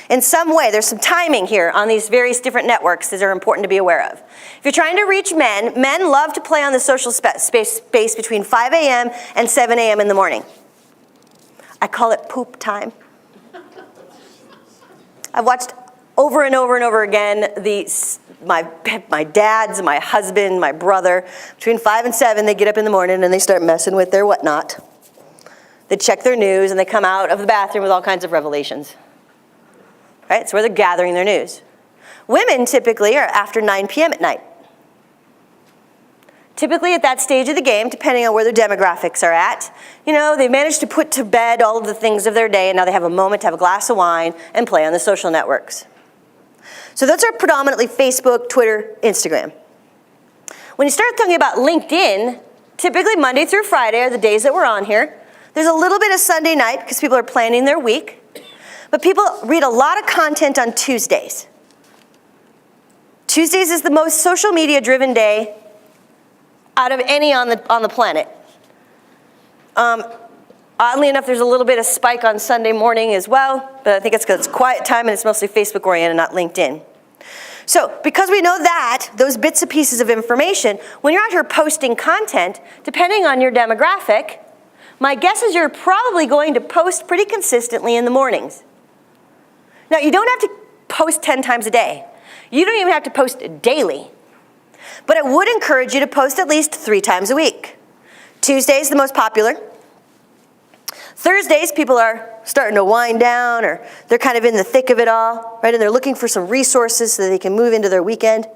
in some way, there's some timing here on these various different networks that are important to be aware of. If you're trying to reach men, men love to play on the social space between 5 a.m. and 7 a.m. in the morning. I call it poop time. I've watched over and over and over again my dad's, my husband, my brother, between 5 and 7, they get up in the morning and they start messing with their whatnot. They check their news and they come out of the bathroom with all kinds of revelations. Right? It's where they're gathering their news. Women typically are after 9 p.m. at night. typically at that stage of the game, depending on where their demographics are at, they've managed to put to bed all of the things of their day, and now they have a moment to have a glass of wine and play on the social networks. So those are predominantly Facebook, Twitter, Instagram. When you start talking about LinkedIn, typically Monday through Friday are the days that we're on here. There's a little bit of Sunday night because people are planning their week, but people read a lot of content on Tuesdays. Tuesdays is the most social media driven day out of any on the planet. Oddly enough, there's a little bit of spike on Sunday morning as well, but I think it's because it's quiet time and it's mostly Facebook oriented, not LinkedIn. So because we know that, those bits and pieces of information, when you're out here posting content, depending on your demographic, my guess is you're probably going to post pretty consistently in the mornings. Now, you don't have to post 10 times a day. You don't even have to post daily. But I would encourage you to post at least 3 times a week. Tuesday is the most popular. Thursdays, people are starting to wind down, or they're kind of in the thick of it all, right? And they're looking for some resources so that they can move into their weekend,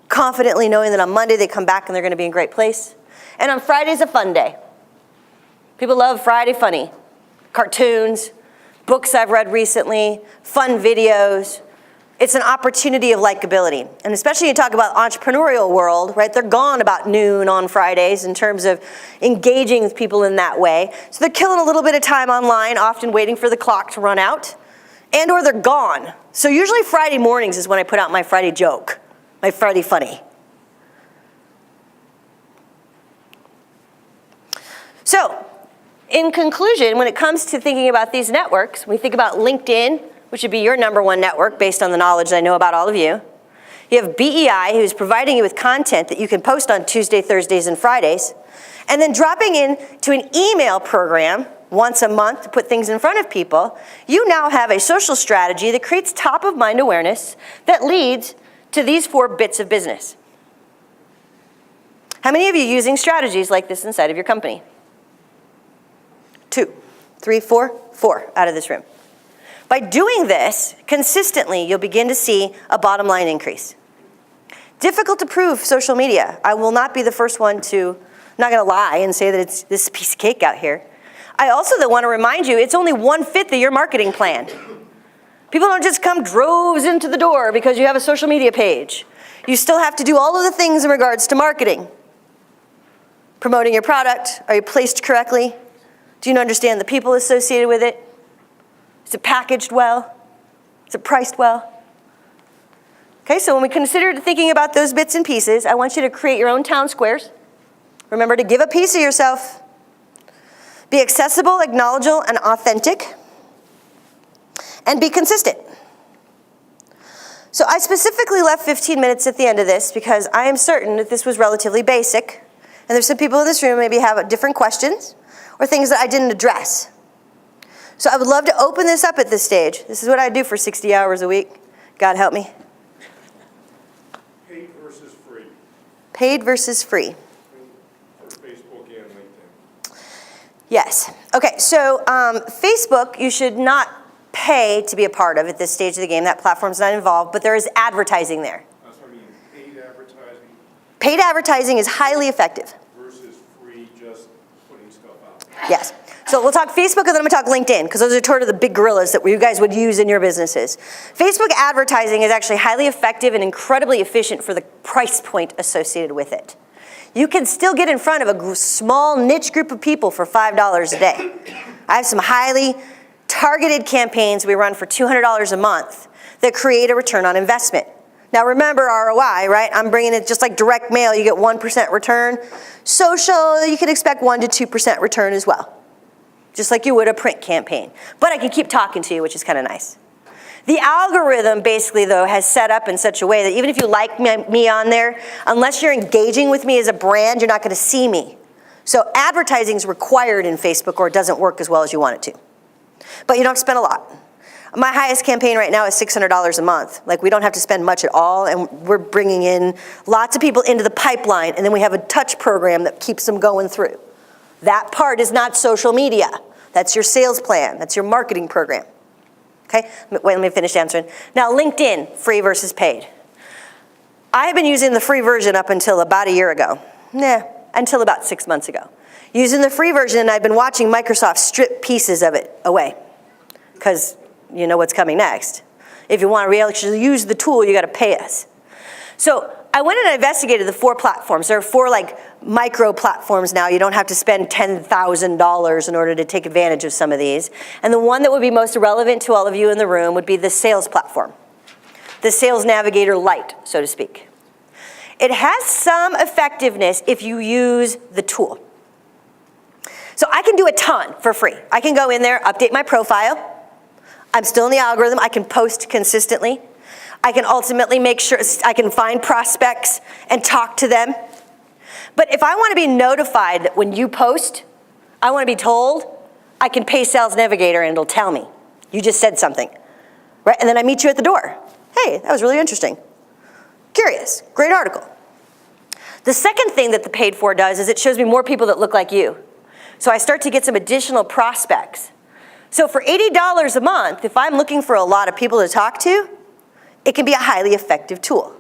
confidently knowing that on Monday they come back and they're going to be in a great place. And on Friday's a fun day. People love Friday funny. Cartoons, books I've read recently, fun videos. It's an opportunity of likability. And especially you talk about entrepreneurial world, right? They're gone about noon on Fridays in terms of engaging with people in that way. So they're killing a little bit of time online, often waiting for the clock to run out, and or they're gone. So usually Friday mornings is when I put out my Friday joke, my Friday funny. So, in conclusion, when it comes to thinking about these networks, we think about LinkedIn, which would be your #1 network based on the knowledge I know about all of you. You have BEI, who's providing you with content that you can post on Tuesday, Thursdays, and Fridays, and then dropping in to an email program once a month to put things in front of people. You now have a social strategy that creates top-of-mind awareness that leads to these 4 bits of business. How many of you are using strategies like this inside of your company? 2, 3, 4, 4 out of this room. By doing this consistently, you'll begin to see a bottom line increase. Difficult to prove social media. I will not be the first one to, I'm not going to lie and say that it's this piece of cake out here. I also want to remind you, it's only 1/5 of your marketing plan. People don't just come droves into the door because you have a social media page. You still have to do all of the things in regards to marketing. Promoting your product, are you placed correctly? Do you understand the people associated with it? Is it packaged well? Is it priced well? Okay, so when we consider thinking about those bits and pieces, I want you to create your own town squares. Remember to give a piece of yourself. Be accessible, acknowledgeable, and authentic. And be consistent. So I specifically left 15 minutes at the end of this because I am certain that this was relatively basic. And there's some people in this room maybe have different questions or things that I didn't address. So I would love to open this up at this stage. This is what I do for 60 hours a week. God help me. Paid versus free Paid versus free. for Facebook and LinkedIn. Yes. Okay, so Facebook you should not pay to be a part of at this stage of the game. That platform's not involved, but there is advertising there. That's what I mean, paid advertising Paid advertising is highly effective. versus free just putting stuff out. Yes. So we'll talk Facebook and then I'm going to talk LinkedIn because those are sort of the big gorillas that you guys would use in your businesses. Facebook advertising is actually highly effective and incredibly efficient for the price point associated with it. You can still get in front of a small niche group of people for $5 a day. I have some highly targeted campaigns we run for $200 a month that create a return on investment. Now remember ROI, right? I'm bringing it just like direct mail, you get 1% return. Social, you can expect 1 to 2% return as well. Just like you would a print campaign. But I can keep talking to you, which is kind of nice. The algorithm basically, though, has set up in such a way that even if you like me on there, unless you're engaging with me as a brand, you're not going to see me. So advertising is required in Facebook or it doesn't work as well as you want it to. But you don't have to spend a lot. My highest campaign right now is $600 a month. Like we don't have to spend much at all and we're bringing in lots of people into the pipeline and then we have a touch program that keeps them going through. That part is not social media. That's your sales plan. That's your marketing program. Okay? Wait, let me finish answering. Now, LinkedIn, free versus paid. I have been using the free version up until about a year ago. Nah, until about 6 months ago. Using the free version, I've been watching Microsoft strip pieces of it away, because you know what's coming next. If you want to actually use the tool, you got to pay us. So I went and investigated the 4 platforms. There are 4 like micro platforms now. You don't have to spend $10,000 in order to take advantage of some of these. And the one that would be most relevant to all of you in the room would be the sales platform, the Sales Navigator Lite, so to speak. It has some effectiveness if you use the tool. So I can do a ton for free. I can go in there, update my profile. I'm still in the algorithm. I can post consistently. I can ultimately make sure I can find prospects and talk to them. But if I want to be notified that when you post, I want to be told, I can pay Sales Navigator and it'll tell me. You just said something, right? And then I meet you at the door. Hey, that was really interesting. Curious, great article. The second thing that the paid for does is it shows me more people that look like you. So I start to get some additional prospects. So for $80 a month, if I'm looking for a lot of people to talk to, it can be a highly effective tool.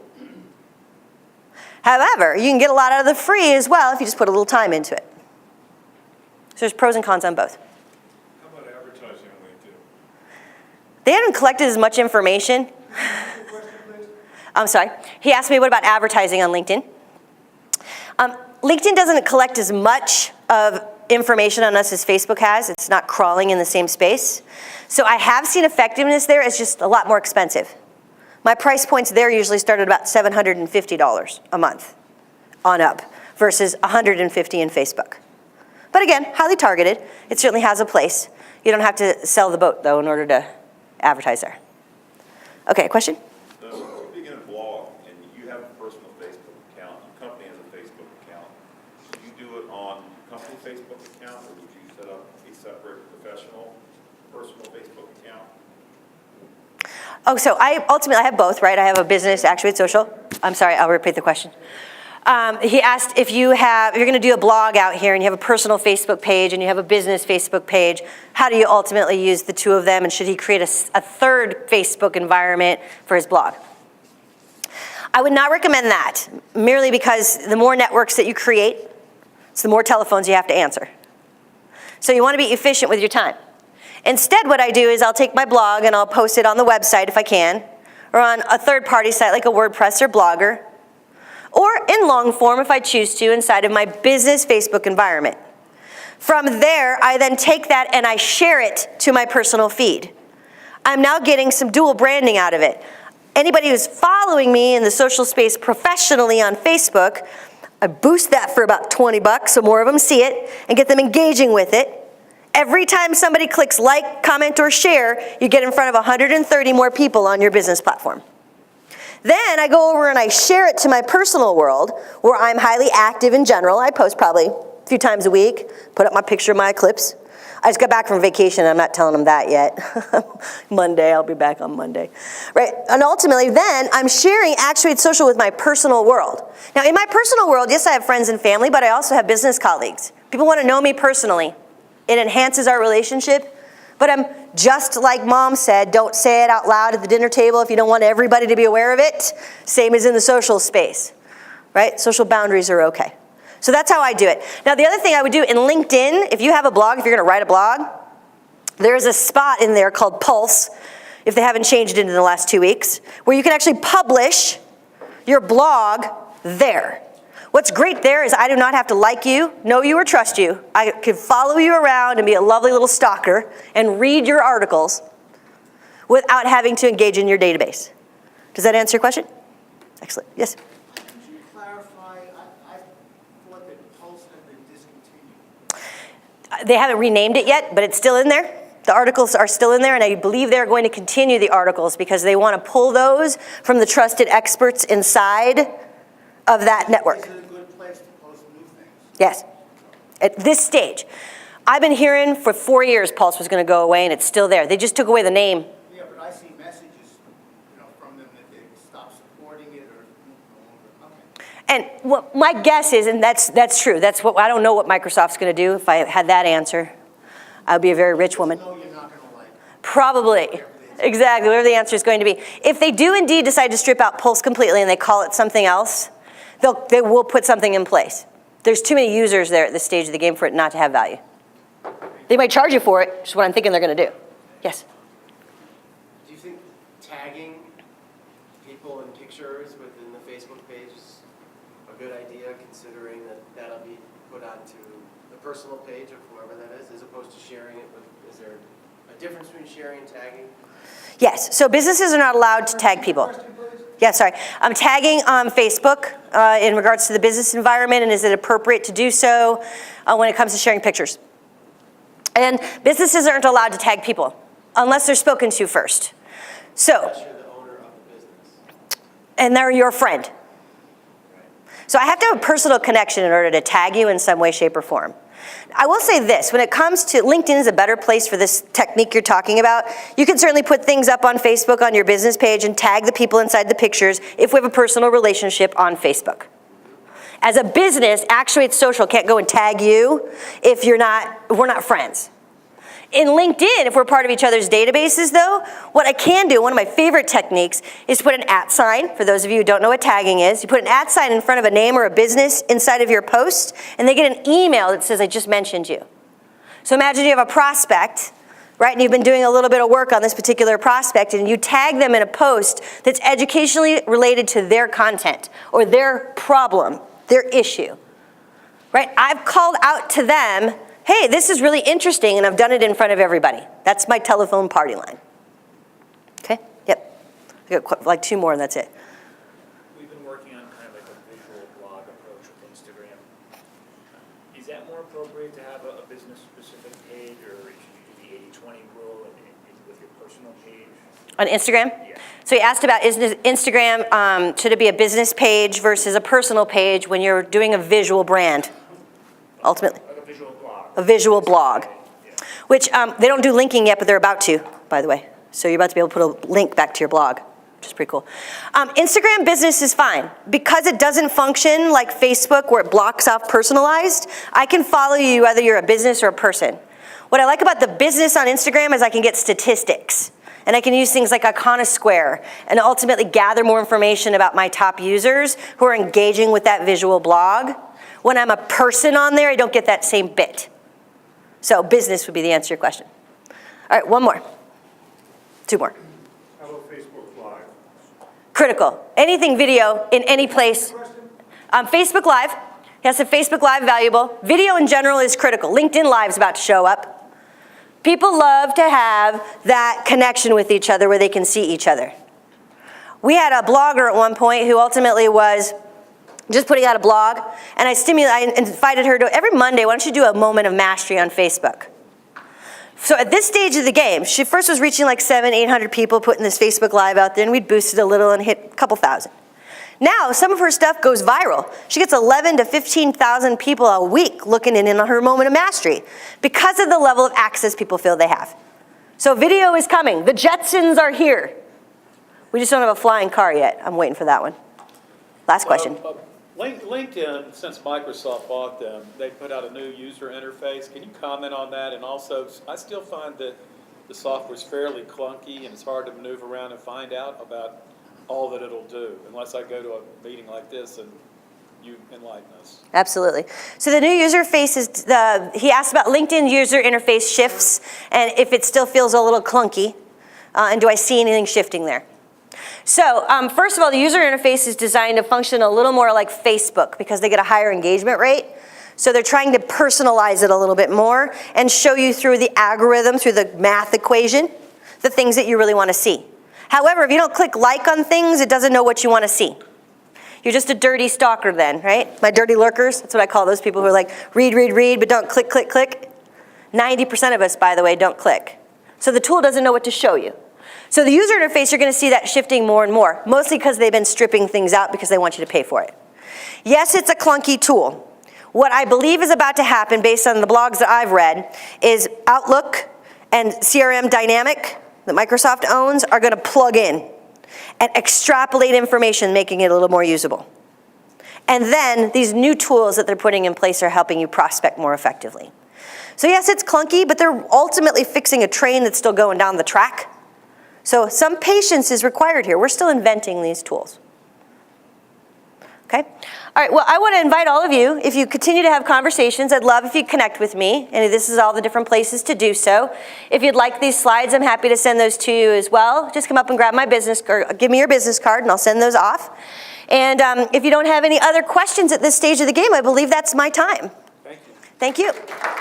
However, you can get a lot out of the free as well if you just put a little time into it. So there's pros and cons on both. How about advertising on LinkedIn? They haven't collected as much information. I'm sorry. He asked me, what about advertising on LinkedIn? LinkedIn doesn't collect as much of information on us as Facebook has. It's not crawling in the same space. So I have seen effectiveness there. It's just a lot more expensive. My price points there usually start at about $750 a month on up versus $150 in Facebook. But again, highly targeted. It certainly has a place. You don't have to sell the boat, though, in order to advertise there. Okay, question? So if you begin a blog and you have a personal Facebook account, your company has a Facebook account, do you do it on your company Facebook account, or would you set up a separate professional, personal Facebook account? Oh, so I have both, right? I have a business, Actuate Social. I'm sorry, I'll repeat the question. He asked if you're going to do a blog out here and you have a personal Facebook page and you have a business Facebook page, how do you ultimately use the 2 of them, and should he create a third Facebook environment for his blog? I would not recommend that, merely because the more networks that you create, it's the more telephones you have to answer. So you want to be efficient with your time. Instead, what I do is I'll take my blog and I'll post it on the website if I can, or on a third-party site like a WordPress or Blogger, or in long form if I choose to inside of my business Facebook environment. From there, I then take that and I share it to my personal feed. I'm now getting some dual branding out of it. Anybody who's following me in the social space professionally on Facebook, I boost that for about $20 so more of them see it and get them engaging with it. Every time somebody clicks like, comment, or share, you get in front of 130 more people on your business platform. Then I go over and I share it to my personal world where I'm highly active in general. I post probably a few times a week, put up my picture of my eclipse. I just got back from vacation. I'm not telling them that yet. Monday, I'll be back on Monday. Right? And ultimately, then I'm sharing Actuate Social with my personal world. Now, in my personal world, yes, I have friends and family, but I also have business colleagues. People want to know me personally. It enhances our relationship. But I'm just like Mom said, don't say it out loud at the dinner table if you don't want everybody to be aware of it. Same as in the social space, right? Social boundaries are okay. So that's how I do it. Now, the other thing I would do in LinkedIn, if you have a blog, if you're going to write a blog, there's a spot in there called Pulse, if they haven't changed it in the last 2 weeks, where you can actually publish your blog there. What's great there is I do not have to like you, know you, or trust you. I can follow you around and be a lovely little stalker and read your articles without having to engage in your database. Does that answer your question? Excellent. Yes? Could you clarify, I thought that Pulse had been discontinued. They haven't renamed it yet, but it's still in there. The articles are still in there, and I believe they're going to continue the articles because they want to pull those from the trusted experts inside of that network. Is it a good place to post new things? Yes. At this stage. I've been hearing for 4 years Pulse was going to go away, and it's still there. They just took away the name. Yeah, but I see messages, from them that they stopped supporting it or no longer. Okay. And what my guess is, and that's true. That's what I don't know what Microsoft's going to do. If I had that answer, I'd be a very rich woman. No, you're not going to like. Probably. Exactly, whatever the answer is going to be. If they do indeed decide to strip out Pulse completely and they call it something else, they will put something in place. There's too many users there at this stage of the game for it not to have value. They might charge you for it, which is what I'm thinking they're going to do. Yes? Do you think tagging people in pictures within the Facebook page is a good idea, considering that that'll be put onto the personal page of whoever that is, as opposed to sharing it with, is there a difference between sharing and tagging? Yes. So businesses are not allowed to tag people. Yeah, sorry. I'm tagging on Facebook in regards to the business environment, and is it appropriate to do so when it comes to sharing pictures? And businesses aren't allowed to tag people unless they're spoken to first. So, Unless you're the owner of the business. and they're your friend. So I have to have a personal connection in order to tag you in some way, shape, or form. I will say this, when it comes to LinkedIn is a better place for this technique you're talking about. You can certainly put things up on Facebook on your business page and tag the people inside the pictures if we have a personal relationship on Facebook. As a business, Actuate Social can't go and tag you if we're not friends. In LinkedIn, if we're part of each other's databases though, what I can do, one of my favorite techniques, is to put an @ sign. For those of you who don't know what tagging is, you put an @ sign in front of a name or a business inside of your post, and they get an email that says, I just mentioned you. So imagine you have a prospect, right, and you've been doing a little bit of work on this particular prospect, and you tag them in a post that's educationally related to their content or their problem, their issue, right? I've called out to them, hey, this is really interesting, and I've done it in front of everybody. That's my telephone party line. Okay? Yep. I got like 2 more, and that's it. We've been working on kind of like a visual blog approach with Instagram. Is that more appropriate to have a business-specific page, or should you do the 80-20 rule with your personal page? On Instagram? Yeah. So you asked about, is Instagram, should it be a business page versus a personal page when you're doing a visual brand, ultimately? Like a visual blog. A visual blog, Yeah. which they don't do linking yet, but they're about to, by the way. So you're about to be able to put a link back to your blog, which is pretty cool. Instagram business is fine. Because it doesn't function like Facebook where it blocks off personalized, I can follow you whether you're a business or a person. What I like about the business on Instagram is I can get statistics. And I can use things like Iconosquare and ultimately gather more information about my top users who are engaging with that visual blog. When I'm a person on there, I don't get that same bit. So business would be the answer to your question. All right, 1 more. 2 more. How about Facebook Live? Critical. Anything video in any place. Facebook Live. Yes, if Facebook Live valuable. Video in general is critical. LinkedIn Live is about to show up. People love to have that connection with each other where they can see each other. We had a blogger at one point who ultimately was just putting out a blog, and I invited her to, every Monday, why don't you do a moment of mastery on Facebook? So at this stage of the game, she first was reaching like 700-800 people putting this Facebook Live out there, and we'd boosted a little and hit a couple thousand. Now, some of her stuff goes viral. She gets 11 to 15,000 people a week looking in on her moment of mastery because of the level of access people feel they have. So video is coming. The Jetsons are here. We just don't have a flying car yet. I'm waiting for that one. Last question. LinkedIn, since Microsoft bought them, they put out a new user interface. Can you comment on that? And also, I still find that the software is fairly clunky and it's hard to maneuver around and find out about all that it'll do, unless I go to a meeting like this and you enlighten us. Absolutely. So the new user face is, he asked about LinkedIn user interface shifts and if it still feels a little clunky, and do I see anything shifting there? So first of all, the user interface is designed to function a little more like Facebook because they get a higher engagement rate. So they're trying to personalize it a little bit more and show you through the algorithm, through the math equation, the things that you really want to see. However, if you don't click like on things, it doesn't know what you want to see. You're just a dirty stalker then, right? My dirty lurkers, that's what I call those people who are like, read, read, read, but don't click, click, click. 90% of us, by the way, don't click. So the tool doesn't know what to show you. So the user interface, you're going to see that shifting more and more, mostly because they've been stripping things out because they want you to pay for it. Yes, it's a clunky tool. What I believe is about to happen based on the blogs that I've read is Outlook and CRM Dynamic that Microsoft owns are going to plug in and extrapolate information, making it a little more usable. And then these new tools that they're putting in place are helping you prospect more effectively. So yes, it's clunky, but they're ultimately fixing a train that's still going down the track. So some patience is required here. We're still inventing these tools. Okay? All right, well, I want to invite all of you, if you continue to have conversations, I'd love if you connect with me, and this is all the different places to do so. If you'd like these slides, I'm happy to send those to you as well. Just come up and grab my business, or give me your business card, and I'll send those off. And if you don't have any other questions at this stage of the game, I believe that's my time. Thank you. Thank you.